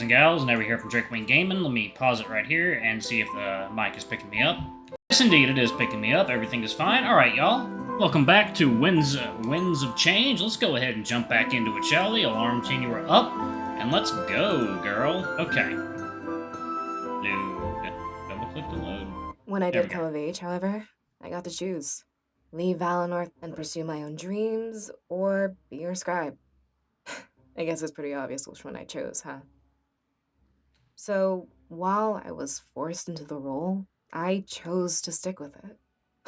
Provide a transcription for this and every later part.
and gals, and over here from Drake Wing Gaming. Let me pause it right here and see if the mic is picking me up. Yes, indeed, it is picking me up. Everything is fine. All right, y'all. Welcome back to Winds of Change. Let's go ahead and jump back into it, shall we? Alarm chain, you are up, and let's go, girl. Okay. Dude, double-click to load. When I did come of age, however, I got to choose. Leave Valinor and pursue my own dreams, or be your scribe. I guess it's pretty obvious which one I chose, huh? So, while I was forced into the role, I chose to stick with it.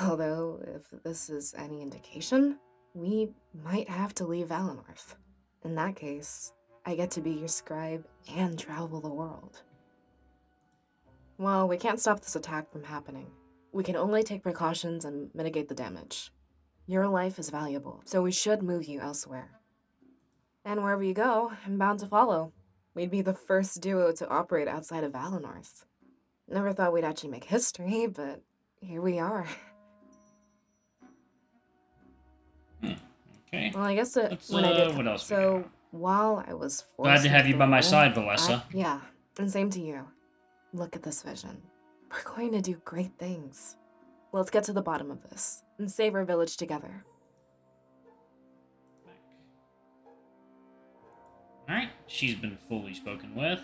Although, if this is any indication, we might have to leave Valinor. In that case, I get to be your scribe and travel the world. Well, we can't stop this attack from happening. We can only take precautions and mitigate the damage. Your life is valuable, so we should move you elsewhere. And wherever you go, I'm bound to follow. We'd be the first duo to operate outside of Valinor. Never thought we'd actually make history, but here we are. Okay. Well, I guess when I did. What else? So while I was forced Glad to have into you the by my role, side, Valessa. Yeah, and same to you. Look at this vision. We're going to do great things. Let's get to the bottom of this and save our village together. Alright, she's been fully spoken with.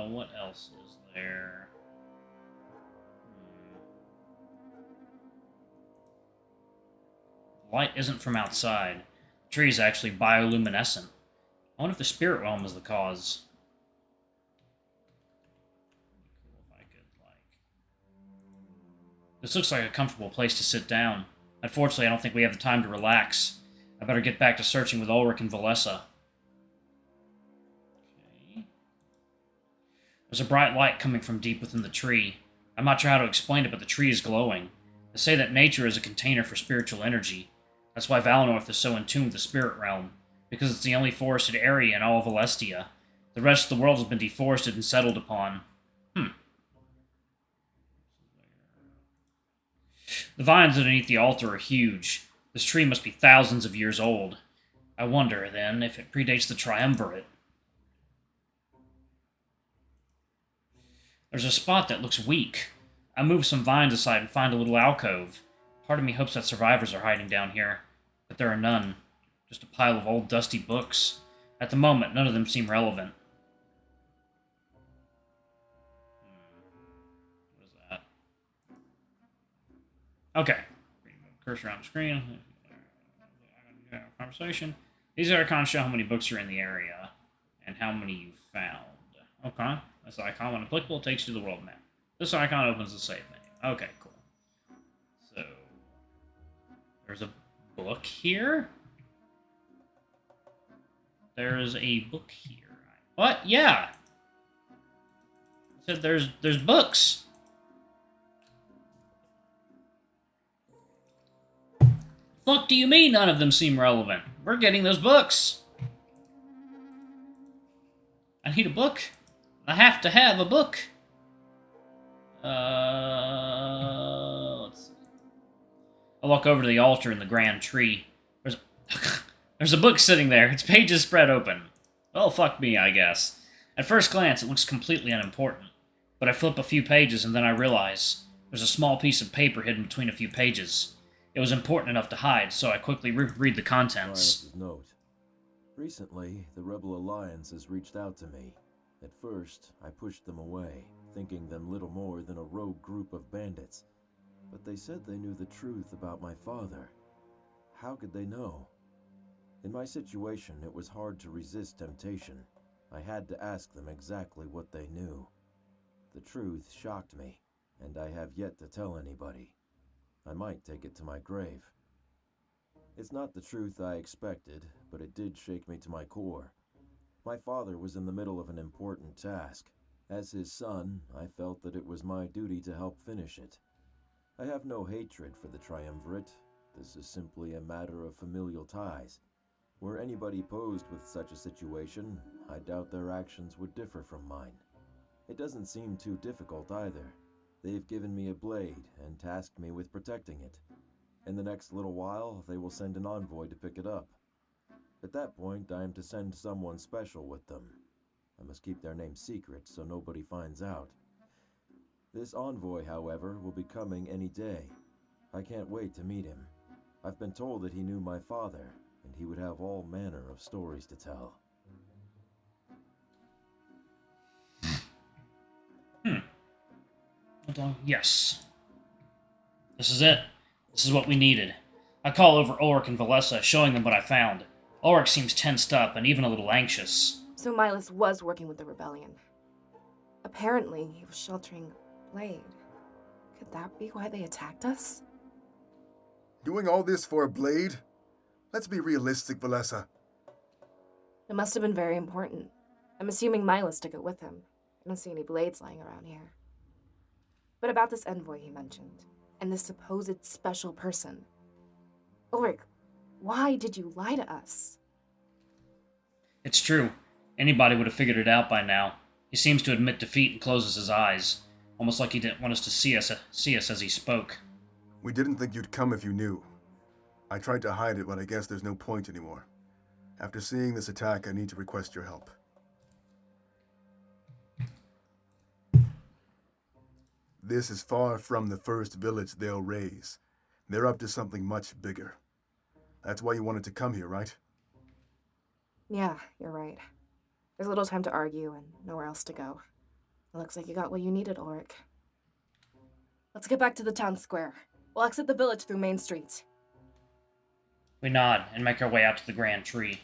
What else is there? Light isn't from outside. The tree is actually bioluminescent. I wonder if the spirit realm is the cause. Cool if I could, This looks like a comfortable place to sit down. Unfortunately, I don't think we have the time to relax. I better get back to searching with Ulrich and Valessa. Okay. There's a bright light coming from deep within the tree. I'm not sure how to explain it, but the tree is glowing. They say that nature is a container for spiritual energy. That's why Valinor is so in tune with the spirit realm, because it's the only forested area in all of Alestia. The rest of the world has been deforested and settled upon. The vines underneath the altar are huge. This tree must be thousands of years old. I wonder, then, if it predates the Triumvirate. There's a spot that looks weak. I move some vines aside and find a little alcove. Part of me hopes that survivors are hiding down here, but there are none. Just a pile of old, dusty books. At the moment, none of them seem relevant. What is that? Okay. Cursor on the screen. Conversation. These icons show how many books are in the area and how many you found. Okay. This icon, when applicable, takes you to the world map. This icon opens the save menu. Okay, cool. So, there's a book here. There's a book here. What? Yeah. It said there's books. Fuck do you mean none of them seem relevant? We're getting those books. I need a book. I have to have a book. Let's see. I walk over to the altar in the grand tree. There's a book sitting there. Its pages spread open. Well, fuck me, I guess. At first glance, it looks completely unimportant. But I flip a few pages and then I realize there's a small piece of paper hidden between a few pages. It was important enough to hide, so I quickly read the contents. Note. Recently, the Rebel Alliance has reached out to me. At first, I pushed them away, thinking them little more than a rogue group of bandits. But they said they knew the truth about my father. How could they know? In my situation, it was hard to resist temptation. I had to ask them exactly what they knew. The truth shocked me, and I have yet to tell anybody. I might take it to my grave. It's not the truth I expected, but it did shake me to my core. My father was in the middle of an important task. As his son, I felt that it was my duty to help finish it. I have no hatred for the Triumvirate. This is simply a matter of familial ties. Were anybody posed with such a situation, I doubt their actions would differ from mine. It doesn't seem too difficult either. They've given me a blade and tasked me with protecting it. In the next little while, they will send an envoy to pick it up. At that point, I am to send someone special with them. I must keep their name secret so nobody finds out. This envoy, however, will be coming any day. I can't wait to meet him. I've been told that he knew my father, and he would have all manner of stories to tell. Hold on. Yes. This is it. This is what we needed. I call over Ulrich and Valessa, showing them what I found. Ulrich seems tensed up and even a little anxious. So Milas was working with the rebellion. Apparently, he was sheltering Blade. Could that be why they attacked us? Doing all this for a blade? Let's be realistic, Valessa. It must have been very important. I'm assuming Milas took it with him. I don't see any blades lying around here. But about this envoy he mentioned, and this supposed special person. Ulrich, why did you lie to us? It's true. Anybody would have figured it out by now. He seems to admit defeat and closes his eyes, almost like he didn't want us to see us as he spoke. We didn't think you'd come if you knew. I tried to hide it, but I guess there's no point anymore. After seeing this attack, I need to request your help. This is far from the first village they'll raise. They're up to something much bigger. That's why you wanted to come here, right? Yeah, you're right. There's little time to argue and nowhere else to go. It looks like you got what you needed, Ulrich. Let's get back to the town square. We'll exit the village through Main Street. We nod and make our way out to the grand tree.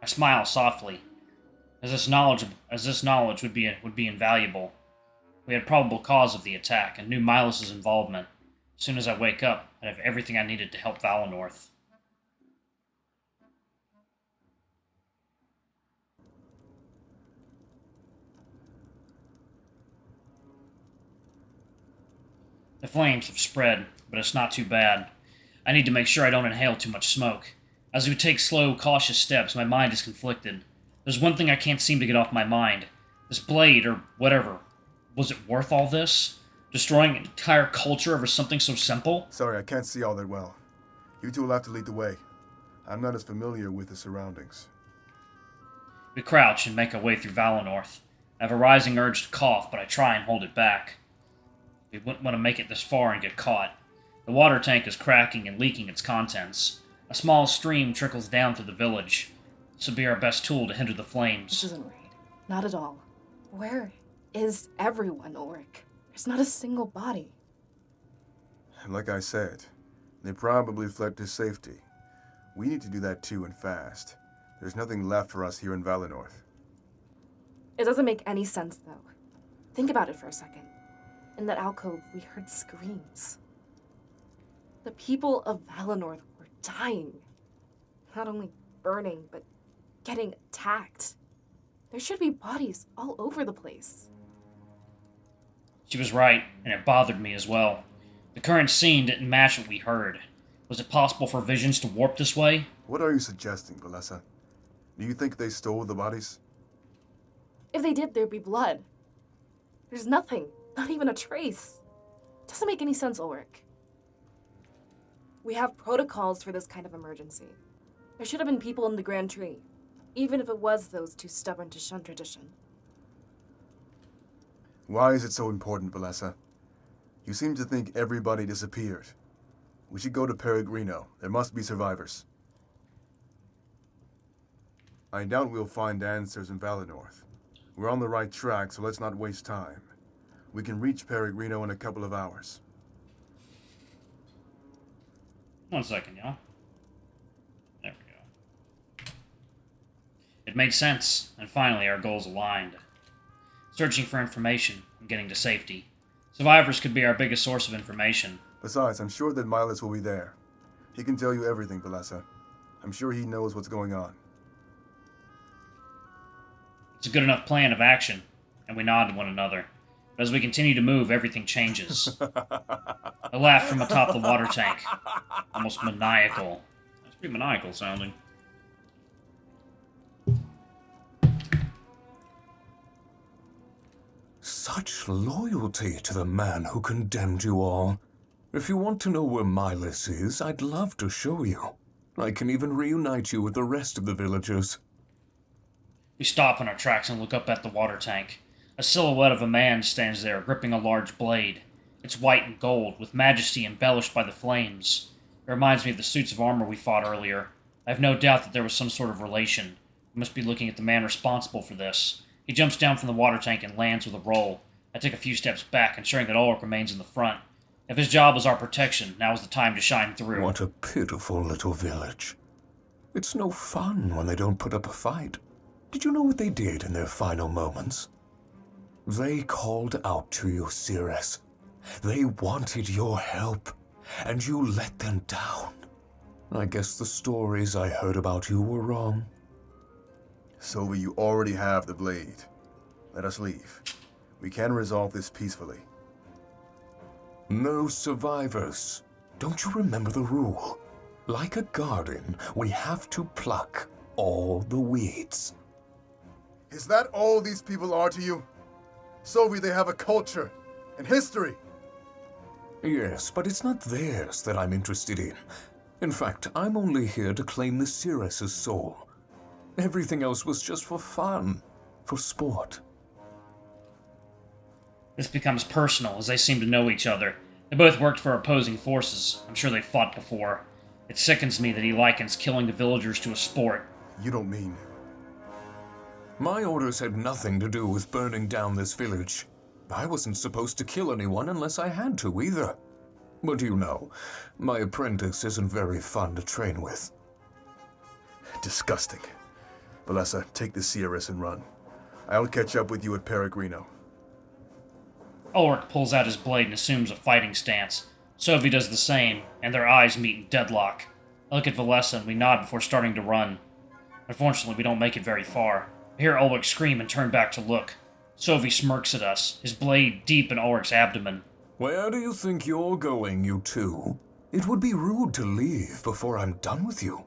I smile softly, as this knowledge would be invaluable. We had probable cause of the attack and knew Milas' involvement. As soon as I wake up, I'd have everything I needed to help Valinor. The flames have spread, but it's not too bad. I need to make sure I don't inhale too much smoke. As we take slow, cautious steps, my mind is conflicted. There's one thing I can't seem to get off my mind. This blade, or whatever, was it worth all this? Destroying an entire culture over something so simple? Sorry, I can't see all that well. You two will have to lead the way. I'm not as familiar with the surroundings. We crouch and make our way through Valinor. I have a rising urge to cough, but I try and hold it back. We wouldn't want to make it this far and get caught. The water tank is cracking and leaking its contents. A small stream trickles down through the village. This would be our best tool to hinder the flames. This isn't right. Not at all. Where is everyone, Ulrich? There's not a single body. Like I said, they probably fled to safety. We need to do that too, and fast. There's nothing left for us here in Valinor. It doesn't make any sense, though. Think about it for a second. In that alcove, we heard screams. The people of Valinor were dying. Not only burning, but getting attacked. There should be bodies all over the place. She was right, and it bothered me as well. The current scene didn't match what we heard. Was it possible for visions to warp this way? What are you suggesting, Valessa? Do you think they stole the bodies? If they did, there'd be blood. There's nothing, not even a trace. Doesn't make any sense, Ulrich. We have protocols for this kind of emergency. There should have been people in the Grand Tree, even if it was those too stubborn to shun tradition. Why is it so important, Valessa? You seem to think everybody disappeared. We should go to Peregrino. There must be survivors. I doubt we'll find answers in Valinor. We're on the right track, so let's not waste time. We can reach Peregrino in a couple of hours. 1 second, y'all. There we go. It made sense, and finally our goals aligned. Searching for information and getting to safety. Survivors could be our biggest source of information. Besides, I'm sure that Milas will be there. He can tell you everything, Valessa. I'm sure he knows what's going on. It's a good enough plan of action, and we nod to one another. But as we continue to move, everything changes. A laugh from atop the water tank. Almost maniacal. That's pretty maniacal sounding. Such loyalty to the man who condemned you all. If you want to know where Milas is, I'd love to show you. I can even reunite you with the rest of the villagers. We stop in our tracks and look up at the water tank. A silhouette of a man stands there, gripping a large blade. It's white and gold, with majesty embellished by the flames. It reminds me of the suits of armor we fought earlier. I have no doubt that there was some sort of relation. We must be looking at the man responsible for this. He jumps down from the water tank and lands with a roll. I take a few steps back, ensuring that Ulrich remains in the front. If his job was our protection, now is the time to shine through. What a pitiful little village. It's no fun when they don't put up a fight. Did you know what they did in their final moments? They called out to you, Ceres. They wanted your help, and you let them down. I guess the stories I heard about you were wrong. Sovy, you already have the blade. Let us leave. We can resolve this peacefully. No survivors. Don't you remember the rule? Like a garden, we have to pluck all the weeds. Is that all these people are to you? Sovy, they have a culture and history. Yes, but it's not theirs that I'm interested in. In fact, I'm only here to claim the Ceres' soul. Everything else was just for fun, for sport. This becomes personal, as they seem to know each other. They both worked for opposing forces. I'm sure they fought before. It sickens me that he likens killing the villagers to a sport. You don't mean... My orders had nothing to do with burning down this village. I wasn't supposed to kill anyone unless I had to, either. But you know, my apprentice isn't very fun to train with. Disgusting. Valessa, take the Ceres and run. I'll catch up with you at Peregrino. Ulrich pulls out his blade and assumes a fighting stance. Sovy does the same, and their eyes meet in deadlock. I look at Valessa and we nod before starting to run. Unfortunately, we don't make it very far. I hear Ulrich scream and turn back to look. Sovy smirks at us, his blade deep in Ulrich's abdomen. Where do you think you're going, you two? It would be rude to leave before I'm done with you.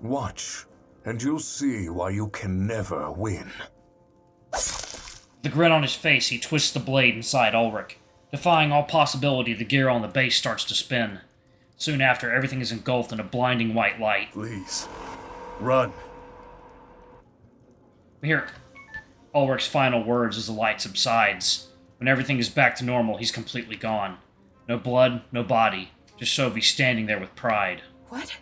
Watch, and you'll see why you can never win. With a grin on his face, he twists the blade inside Ulrich. Defying all possibility, the gear on the base starts to spin. Soon after, everything is engulfed in a blinding white light. Please, run. We hear Ulrich's final words as the light subsides. When everything is back to normal, he's completely gone. No blood, no body. Just Sovy standing there with pride. What?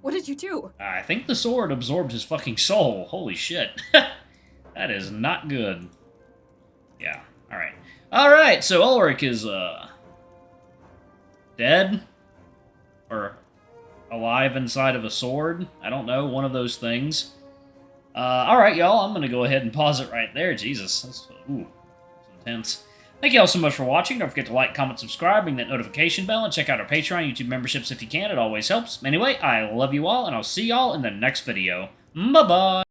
What did you do? I think the sword absorbed his fucking soul. Holy shit. That is not good. Yeah, alright. Alright, so Ulrich is, dead? Or alive inside of a sword? I don't know, one of those things. Alright, y'all, I'm gonna go ahead and pause it right there. Jesus, that's intense. Thank you all so much for watching. Don't forget to like, comment, subscribe, ring that notification bell, and check out our Patreon, YouTube memberships if you can. It always helps. Anyway, I love you all, and I'll see y'all in the next video. Bye-bye!